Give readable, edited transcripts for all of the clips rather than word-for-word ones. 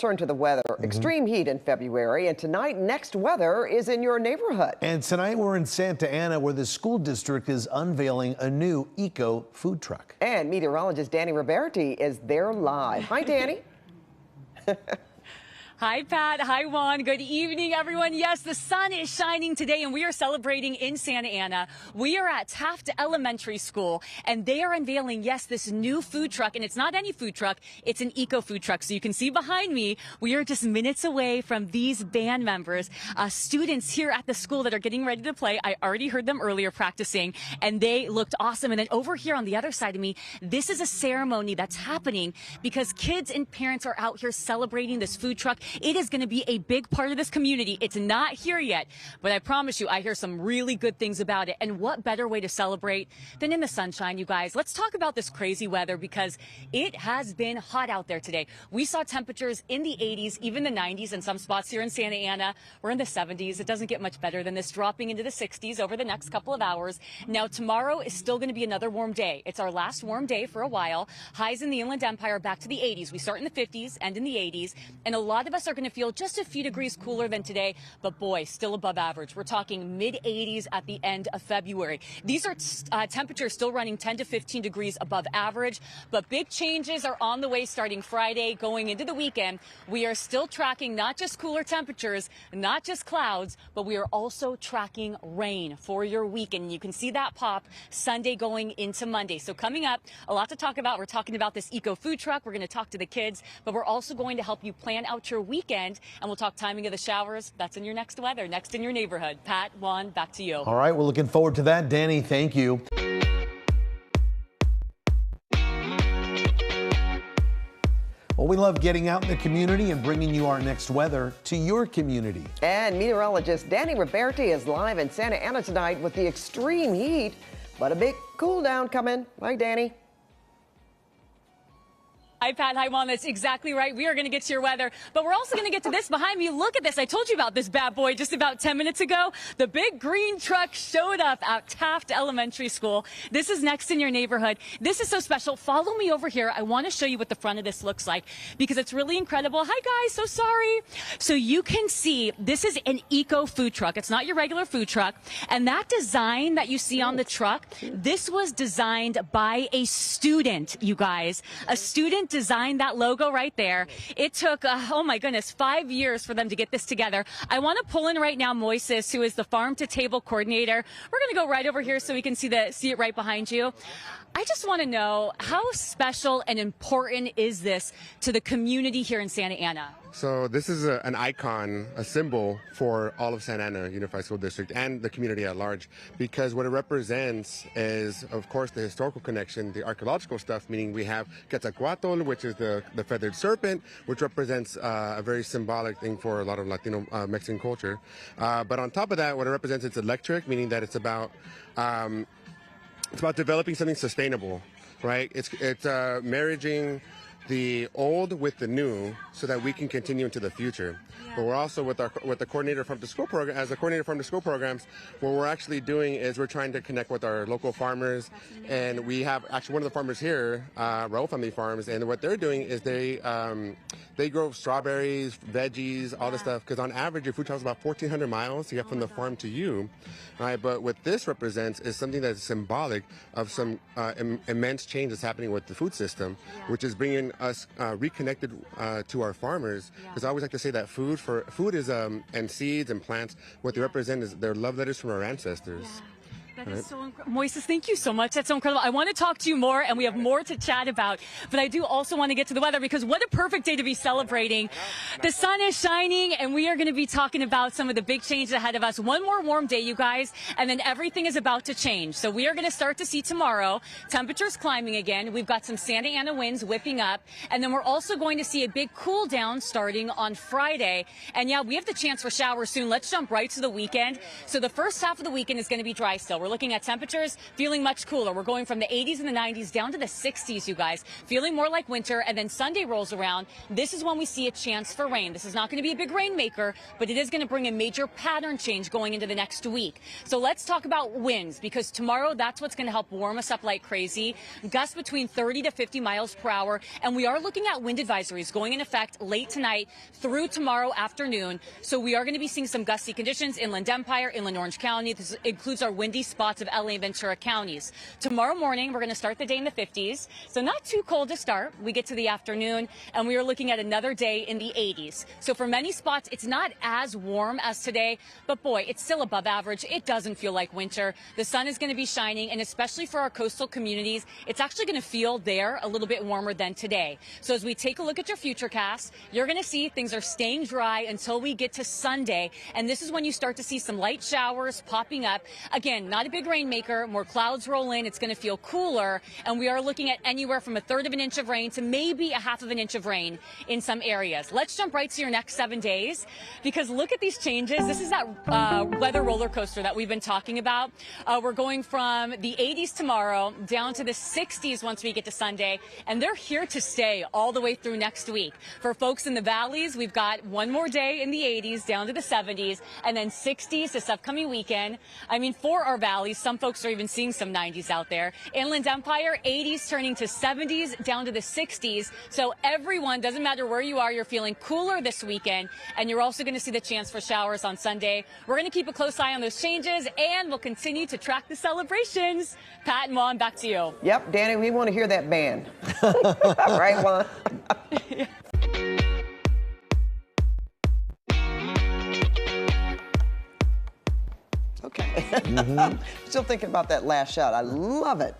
turn to the weather. Extreme heat in February, and tonight, next weather is in your neighborhood. And tonight we're in Santa Ana, where the school district is unveiling a new eco food truck. And meteorologist Dani Ruberti is there live. Hi, Dani. Hi, Pat. Hi, Juan. Good evening, everyone. Yes, the sun is shining today, and we are celebrating in Santa Ana. We are at Taft Elementary School, and they are unveiling, yes, this new food truck. And it's not any food truck. It's an eco food truck. So you can see behind me, we are just minutes away from these band members, students here at the school that are getting ready to play. I already heard them earlier practicing, and they looked awesome. And then over here on the other side of me, this is a ceremony that's happening because kids and parents are out here celebrating this food truck. It is going to be a big part of this community. It's not here yet, but I promise you, I hear some really good things about it. And what better way to celebrate than in the sunshine, you guys? Let's talk about this crazy weather because it has been hot out there today. We saw temperatures in the 80s, even the 90s, and some spots here in Santa Ana. We're in the 70s. It doesn't get much better than this, dropping into the 60s over the next couple of hours. Now, tomorrow is still going to be another warm day. It's our last warm day for a while. Highs in the Inland Empire back to the 80s. We start in the 50s and in the 80s, and a lot of us are going to feel just a few degrees cooler than today, but boy, still above average. We're talking mid 80s at the end of February. These are temperatures still running 10 to 15 degrees above average, but big changes are on the way starting Friday going into the weekend. We are still tracking not just cooler temperatures, not just clouds, but we are also tracking rain for your weekend. You can see that pop Sunday going into Monday. So coming up, a lot to talk about. We're talking about this eco food truck. We're going to talk to the kids, but we're also going to help you plan out your weekend, and we'll talk timing of the showers. That's in your next weather, next in your neighborhood. Pat, Juan, back to you. All right, we're looking forward to that. Dani, thank you. Well, we love getting out in the community and bringing you our next weather to your community. And meteorologist Dani Ruberti is live in Santa Ana tonight with the extreme heat, but a big cool down coming. Hi, Dani. Hi, Pat. Hi, Juan. That's exactly right. We are going to get to your weather, but we're also going to get to this behind me. Look at this. I told you about this bad boy just about 10 minutes ago. The big green truck showed up at Taft Elementary School. This is next in your neighborhood. This is so special. Follow me over here. I want to show you what the front of this looks like because it's really incredible. Hi, guys. So sorry. So you can see this is an eco food truck. It's not your regular food truck. And that design that you see on the truck, this was designed by a student, you guys. A student designed that logo right there. It took, oh my goodness, 5 years for them to get this together. I want to pull in right now Moises, who is the farm to table coordinator. We're going to go right over here so we can see it right behind you. I just want to know, how special and important is this to the community here in Santa Ana? So this is an icon, a symbol for all of Santa Ana Unified School District and the community at large, because what it represents is, of course, the historical connection, the archaeological stuff, meaning we have Quetzalcoatl, which is the feathered serpent, which represents a very symbolic thing for a lot of Latino Mexican culture. But on top of that, what it represents, it's electric, meaning that it's about developing something sustainable, right? It's marrying the old with the new so that we can continue into the future. Yeah. But we're also with the coordinator from the school program, as the coordinator from the school programs, what we're actually doing is we're trying to connect with our local farmers, and we have actually one of the farmers here, Raul Family Farms, and what they're doing is they grow strawberries, veggies, all this stuff, because on average your food travels about 1,400 miles to get from the farm to you, right? But what this represents is something that's symbolic of some immense change that's happening with the food system, which is bringing us reconnected to our farmers, because I always like to say that food is and seeds and plants, what they represent is their love letters from our ancestors. That is so incredible. Moises, thank you so much. That's so incredible. I want to talk to you more, and we have more to chat about. But I do also want to get to the weather, because what a perfect day to be celebrating. The sun is shining, and we are going to be talking about some of the big changes ahead of us. One more warm day, you guys, and then everything is about to change. So we are going to start to see tomorrow temperatures climbing again. We've got some Santa Ana winds whipping up, and then we're also going to see a big cool down starting on Friday. And yeah, we have the chance for showers soon. Let's jump right to the weekend. So the first half of the weekend is going to be dry still. We're looking at temperatures feeling much cooler. We're going from the 80s and the 90s down to the 60s, you guys, feeling more like winter. And then Sunday rolls around. This is when we see a chance for rain. This is not going to be a big rainmaker, but it is going to bring a major pattern change going into the next week. So let's talk about winds, because tomorrow that's what's going to help warm us up like crazy. Gusts between 30 to 50 miles per hour. And we are looking at wind advisories going in effect late tonight through tomorrow afternoon. So we are going to be seeing some gusty conditions inland Empire, inland Orange County. This includes our windy spots of LA and Ventura counties. Tomorrow morning, we're going to start the day in the 50s. So not too cold to start. We get to the afternoon and we are looking at another day in the 80s. So for many spots, it's not as warm as today, but boy, it's still above average. It doesn't feel like winter. The sun is going to be shining, and especially for our coastal communities, it's actually going to feel there a little bit warmer than today. So as we take a look at your futurecast, you're going to see things are staying dry until we get to Sunday. And this is when you start to see some light showers popping up. Again, not a big rainmaker. More clouds roll in. It's going to feel cooler. And we are looking at anywhere from 1/3 of an inch of rain to maybe 1/2 of an inch of rain in some areas. Let's jump right to your next 7 days, because look at these changes. This is that weather roller coaster that we've been talking about. We're going from the 80s tomorrow down to the 60s once we get to Sunday, and they're here to stay all the way through next week. For folks in the valleys, we've got one more day in the 80s down to the 70s, and then 60s this upcoming weekend. I mean, for our valleys, some folks are even seeing some 90s out there. Inland Empire, 80s turning to 70s down to the 60s. So everyone, doesn't matter where you are, you're feeling cooler this weekend, and you're also going to see the chance for showers on Sunday. We're going to keep a close eye on those changes, and we'll continue to track the celebrations. Pat and Juan, back to you. Yep, Danny, we want to hear that band. Right, Juan? Okay. Still thinking about that last shot. I love it.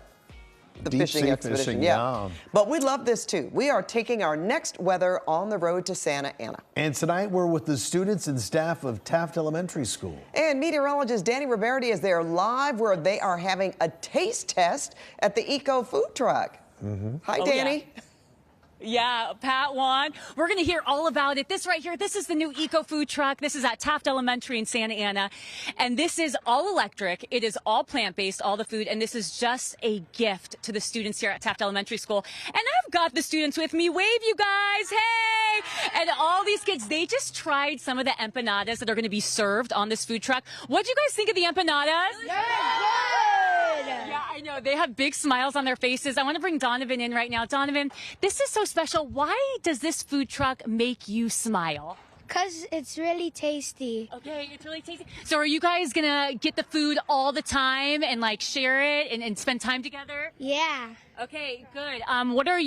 The Deep fishing sea expedition. fishing, yeah. yeah. But we love this too. We are taking our next weather on the road to Santa Ana. And tonight we're with the students and staff of Taft Elementary School. And meteorologist Dani Ruberti is there live, where they are having a taste test at the Eco Food Truck. Hi, Danny. Yeah. Yeah, Pat, Juan, we're going to hear all about it. This right here, this is the new Eco Food Truck. This is at Taft Elementary in Santa Ana. And this is all electric. It is all plant-based, all the food. And this is just a gift to the students here at Taft Elementary School. And I've got the students with me. Wave, you guys. Hey! And all these kids, they just tried some of the empanadas that are going to be served on this food truck. What do you guys think of the empanadas? Yeah. Yeah, I know. They have big smiles on their faces. I want to bring Donovan in right now. Donovan, this is so special. Why does this food truck make you smile? Because it's really tasty. Okay, it's really tasty. So are you guys going to get the food all the time and like share it and spend time together? Yeah. Okay, good. What are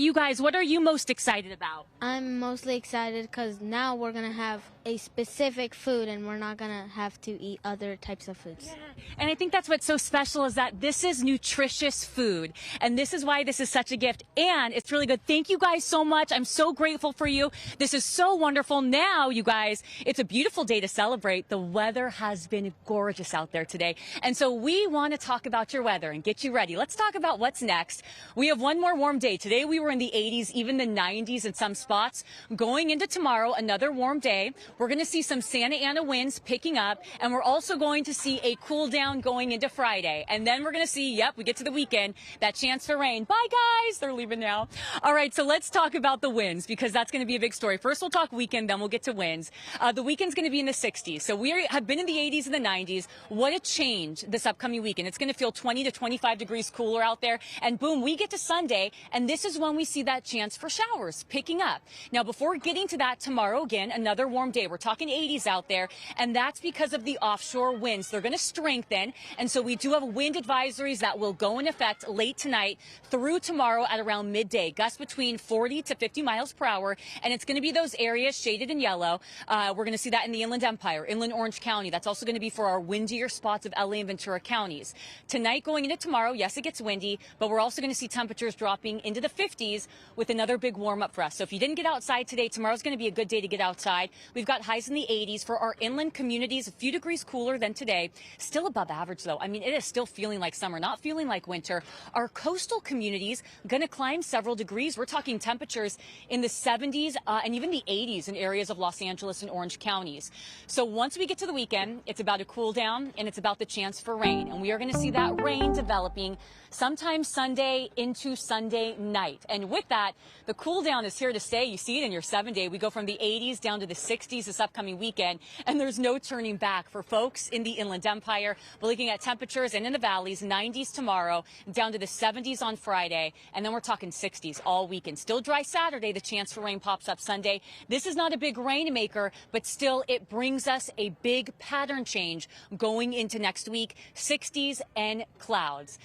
you most excited about? I'm mostly excited because now we're going to have a specific food and we're not going to have to eat other types of foods. Yeah. And I think that's what's so special, is that this is nutritious food. And this is why this is such a gift. And it's really good. Thank you guys so much. I'm so grateful for you. This is so wonderful. Now, you guys, it's a beautiful day to celebrate. The weather has been gorgeous out there today. And so we want to talk about your weather and get you ready. Let's talk about what's next. We have one more warm day. Today we were in the 80s, even the 90s in some spots. Going into tomorrow, another warm day. We're going to see some Santa Ana winds picking up, and we're also going to see a cool down going into Friday. And then we're going to see, yep, we get to the weekend, that chance for rain. Bye, guys. They're leaving now. All right, so let's talk about the winds, because that's going to be a big story. First, we'll talk weekend, then we'll get to winds. The weekend's going to be in the 60s. So we have been in the 80s and the 90s. What a change this upcoming weekend. It's going to feel 20 to 25 degrees cooler out there. And boom, we get to Sunday, and this is when we see that chance for showers picking up. Now, before getting to that, tomorrow, again, another warm day. We're talking 80s out there, and that's because of the offshore winds. They're going to strengthen, and so we do have wind advisories that will go in effect late tonight through tomorrow at around midday. Gusts between 40 to 50 miles per hour, and it's going to be those areas shaded in yellow. We're going to see that in the Inland Empire, Inland Orange County. That's also going to be for our windier spots of LA and Ventura counties. Tonight going into tomorrow, yes, it gets windy, but we're also going to see temperatures dropping into the 50s with another big warm up for us. So if you didn't get outside today, tomorrow's going to be a good day to get outside. We've got highs in the 80s for our inland communities, a few degrees cooler than today. Still above average, though. I mean, it is still feeling like summer, not feeling like winter. Our coastal communities going to climb several degrees. We're talking temperatures in the 70s and even the 80s in areas of Los Angeles and Orange counties. So once we get to the weekend, it's about a cool down and it's about the chance for rain. And we are going to see that rain developing sometime Sunday into Sunday night. And with that, the cool down is here to stay. You see it in your 7-day. We go from the 80s down to the 60s this upcoming weekend, and there's no turning back for folks in the Inland Empire. We're looking at temperatures and in the valleys, 90s tomorrow, down to the 70s on Friday, and then we're talking 60s all weekend. Still dry Saturday. The chance for rain pops up Sunday. This is not a big rain maker, but still it brings us a big pattern change going into next week, 60s and clouds.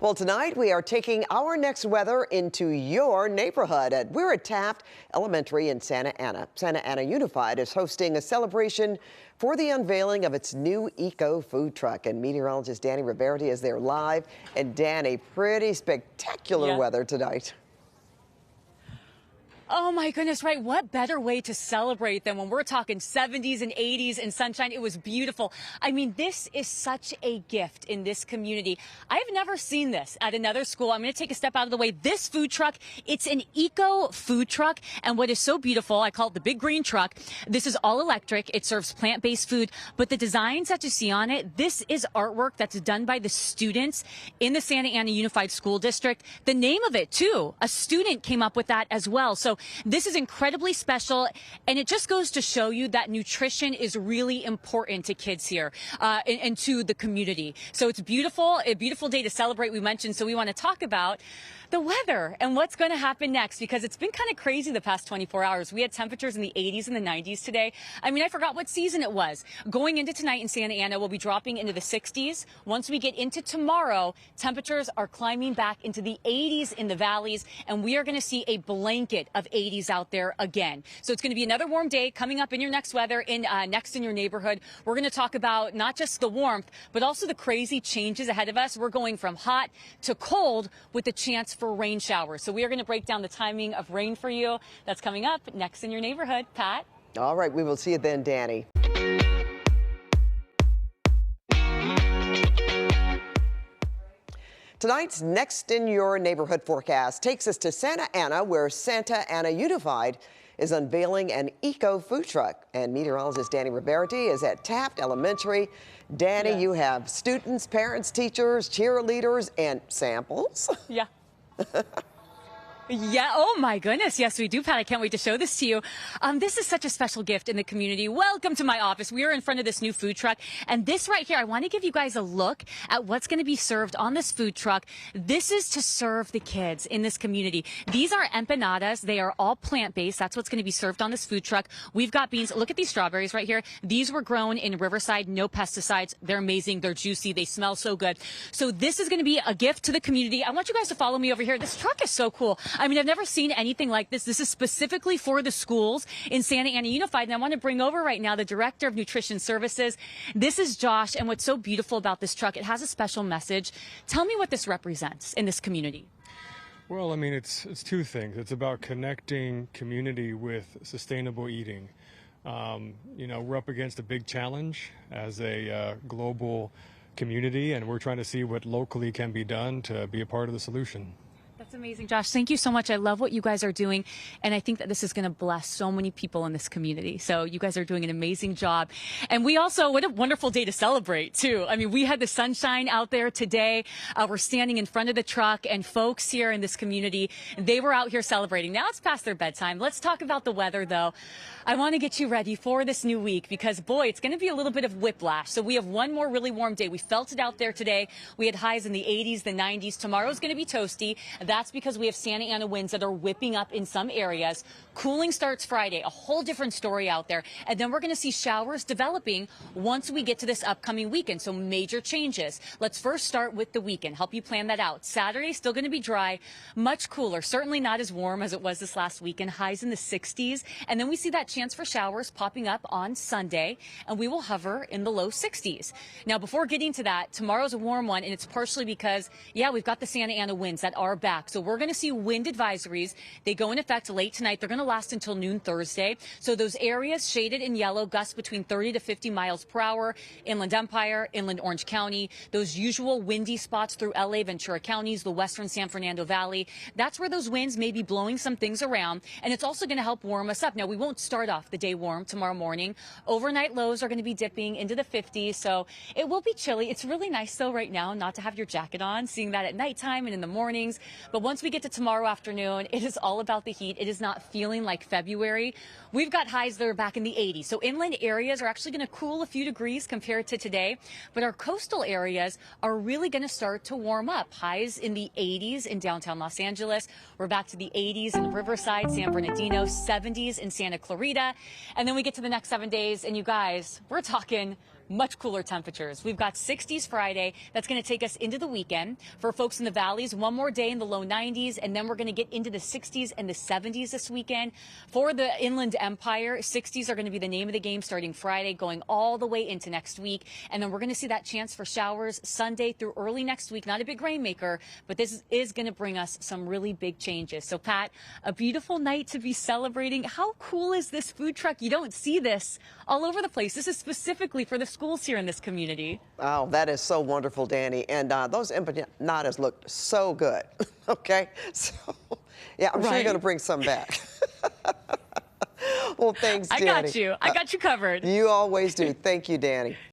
Well, tonight we are taking our next weather into your neighborhood. We're at Taft Elementary in Santa Ana. Santa Ana Unified is hosting a celebration for the unveiling of its new eco food truck. And meteorologist Dani Ruberti is there live. And Dani, pretty spectacular weather tonight. Oh my goodness, right. What better way to celebrate than when we're talking 70s and 80s and sunshine? It was beautiful. I mean, this is such a gift in this community. I've never seen this at another school. I'm going to take a step out of the way. This food truck, it's an eco food truck. And what is so beautiful, I call it the big green truck. This is all electric. It serves plant-based food. But the designs that you see on it, this is artwork that's done by the students in the Santa Ana Unified School District. The name of it, too, a student came up with that as well. So this is incredibly special, and it just goes to show you that nutrition is really important to kids here and to the community. So it's beautiful, a beautiful day to celebrate, we mentioned, so we want to talk about the weather and what's going to happen next, because it's been kind of crazy the past 24 hours. We had temperatures in the 80s and the 90s today. I mean, I forgot what season it was. Going into tonight in Santa Ana, we'll be dropping into the 60s. Once we get into tomorrow, temperatures are climbing back into the 80s in the valleys, and we are going to see a blanket of 80s out there again. So it's going to be another warm day coming up in your next weather, in next in your neighborhood. We're going to talk about not just the warmth, but also the crazy changes ahead of us. We're going from hot to cold with the chance for rain showers. So we are going to break down the timing of rain for you. That's coming up next in your neighborhood. Pat? All right, we will see you then, Dani. Tonight's Next in Your Neighborhood forecast takes us to Santa Ana, where Santa Ana Unified is unveiling an eco food truck. And meteorologist Dani Ruberti is at Taft Elementary. Dani, you have students, parents, teachers, cheerleaders, and samples. Yeah. Yeah. Oh, my goodness. Yes, we do, Pat. I can't wait to show this to you. This is such a special gift in the community. Welcome to my office. We are in front of this new food truck. And this right here, I want to give you guys a look at what's going to be served on this food truck. This is to serve the kids in this community. These are empanadas. They are all plant-based. That's what's going to be served on this food truck. We've got beans. Look at these strawberries right here. These were grown in Riverside. No pesticides. They're amazing. They're juicy. They smell so good. So this is going to be a gift to the community. I want you guys to follow me over here. This truck is so cool. I mean, I've never seen anything like this. This is specifically for the schools in Santa Ana Unified. And I want to bring over right now the Director of Nutrition Services. This is Josh. And what's so beautiful about this truck, it has a special message. Tell me what this represents in this community. Well, I mean, it's two things. It's about connecting community with sustainable eating. You know, we're up against a big challenge as a global community, and we're trying to see what locally can be done to be a part of the solution. That's amazing, Josh. Thank you so much. I love what you guys are doing. And I think that this is going to bless so many people in this community. So you guys are doing an amazing job. And we also, what a wonderful day to celebrate, too. I mean, we had the sunshine out there today. We're standing in front of the truck, and folks here in this community, they were out here celebrating. Now it's past their bedtime. Let's talk about the weather, though. I want to get you ready for this new week because, boy, it's going to be a little bit of whiplash. So we have one more really warm day. We felt it out there today. We had highs in the 80s, the 90s. Tomorrow's going to be toasty. That's That's because we have Santa Ana winds that are whipping up in some areas. Cooling starts Friday, a whole different story out there. And then we're going to see showers developing once we get to this upcoming weekend. So major changes. Let's first start with the weekend, help you plan that out. Saturday, still going to be dry, much cooler, certainly not as warm as it was this last weekend, highs in the 60s. And then we see that chance for showers popping up on Sunday, and we will hover in the low 60s. Now, before getting to that, tomorrow's a warm one, and it's partially because, yeah, we've got the Santa Ana winds that are back. So we're going to see wind advisories. They go in effect late tonight. They're going to last until noon Thursday. So those areas shaded in yellow, gusts between 30 to 50 miles per hour, Inland Empire, Inland Orange County, those usual windy spots through LA, Ventura counties, the western San Fernando Valley. That's where those winds may be blowing some things around, and it's also going to help warm us up. Now, we won't start off the day warm tomorrow morning. Overnight lows are going to be dipping into the 50s, so it will be chilly. It's really nice, though, right now not to have your jacket on, seeing that at nighttime and in the mornings. But once we get to tomorrow afternoon, it is all about the heat. It is not feeling like February. We've got highs that are back in the 80s, so inland areas are actually going to cool a few degrees compared to today, but our coastal areas are really going to start to warm up. Highs in the 80s in downtown Los Angeles. We're back to the 80s in Riverside, San Bernardino, 70s in Santa Clarita. And then we get to the next 7 days, and you guys, we're talking much cooler temperatures. We've got 60s Friday. That's going to take us into the weekend. For folks in the valleys, one more day in the low 90s, and then we're going to get into the 60s and the 70s this weekend. For the Inland Empire, 60s are going to be the name of the game starting Friday, going all the way into next week. And then we're going to see that chance for showers Sunday through early next week. Not a big rainmaker, but this is going to bring us some really big changes. So, Pat, a beautiful night to be celebrating. How cool is this food truck? You don't see this all over the place. This is specifically for the schools here in this community. Oh, that is so wonderful, Dani. And those empanadas look so good. Okay? So, yeah, I'm sure you're going to bring some back. Well, thanks, Dani. I got you. I got you covered. You always do. Thank you, Dani.